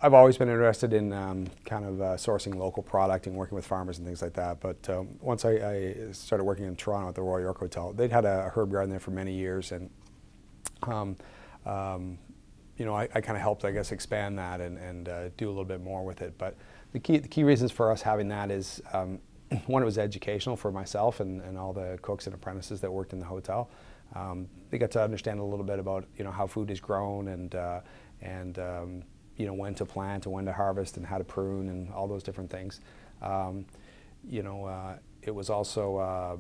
I've always been interested in kind of sourcing local product and working with farmers and things like that. But once I started working in Toronto at the Royal York Hotel, they'd had a herb garden there for many years, and you know, I kind of helped, I guess, expand that and do a little bit more with it. But the key reasons for us having that is one, it was educational for myself and all the cooks and apprentices that worked in the hotel. They got to understand a little bit about, you know, how food is grown and you know, when to plant and when to harvest and how to prune and all those different things. You know, it was also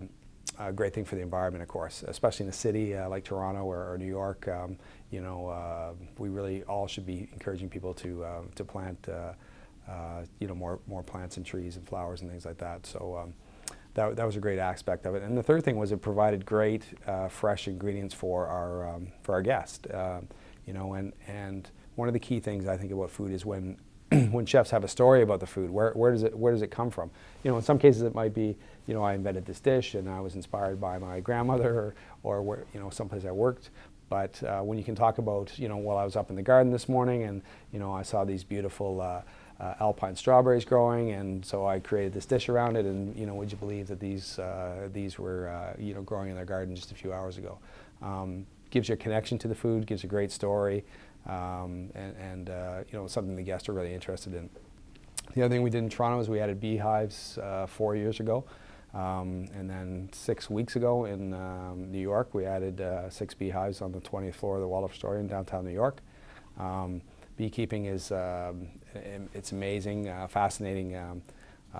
a great thing for the environment, of course, especially in a city like Toronto or New York. You know, we really all should be encouraging people to plant you know, more plants and trees and flowers and things like that. So that was a great aspect of it. And the third thing was it provided great fresh ingredients for our guests. You know, and one of the key things I think about food is when when chefs have a story about the food, where does it come from? You know, in some cases it might be, you know, I invented this dish and I was inspired by my grandmother, or where, you know, someplace I worked. But when you can talk about, you know, well, I was up in the garden this morning and, you know, I saw these beautiful alpine strawberries growing, and so I created this dish around it, and, you know, would you believe that these were you know, growing in their garden just a few hours ago. Gives you a connection to the food, gives a great story, and you know, something the guests are really interested in. The other thing we did in Toronto is we added beehives 4 years ago, and then 6 weeks ago in New York we added 6 beehives on the 20th floor of the Waldorf Astoria in downtown New York. Beekeeping is it's amazing, fascinating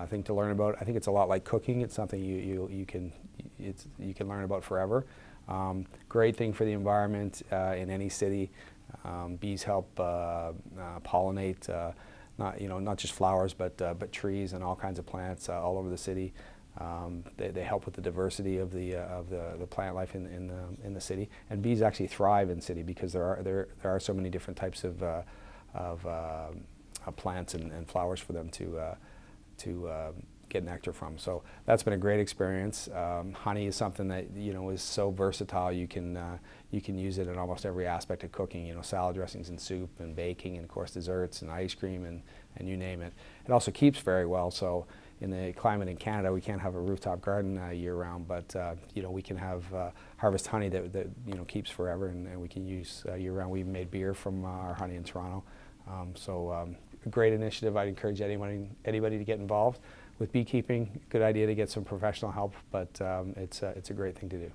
thing to learn about. I think it's a lot like cooking. It's something you can learn about forever. Great thing for the environment in any city. Bees help pollinate not just flowers, but trees and all kinds of plants all over the city. They help with the diversity of the plant life in the city. And bees actually thrive in city because there are so many different types of plants and flowers for them to get nectar from. So that's been a great experience. Honey is something that, you know, is so versatile. You can use it in almost every aspect of cooking. You know, salad dressings and soup and baking and, of course, desserts and ice cream and you name it. It also keeps very well. So in the climate in Canada, we can't have a rooftop garden year-round, but you know, we can have harvest honey that you know, keeps forever, and we can use year-round. We made beer from our honey in Toronto. A great initiative. I'd encourage anybody to get involved with beekeeping. Good idea to get some professional help, but it's a great thing to do.